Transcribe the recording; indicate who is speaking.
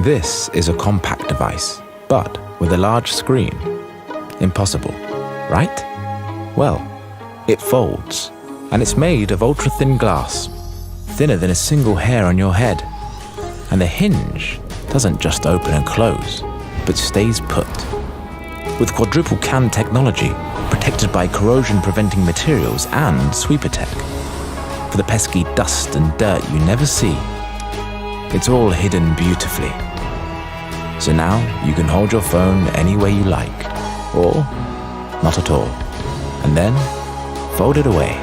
Speaker 1: This is a compact device, but with a large screen. Impossible, right? Well, it folds, and it's made of ultra-thin glass, thinner than a single hair on your head. And the hinge doesn't just open and close, but stays put. With quadruple CAN technology, protected by corrosion-preventing materials and sweeper tech. For the pesky dust and dirt you never see, it's all hidden beautifully. So now you can hold your phone any way you like, or not at all, and then fold it away.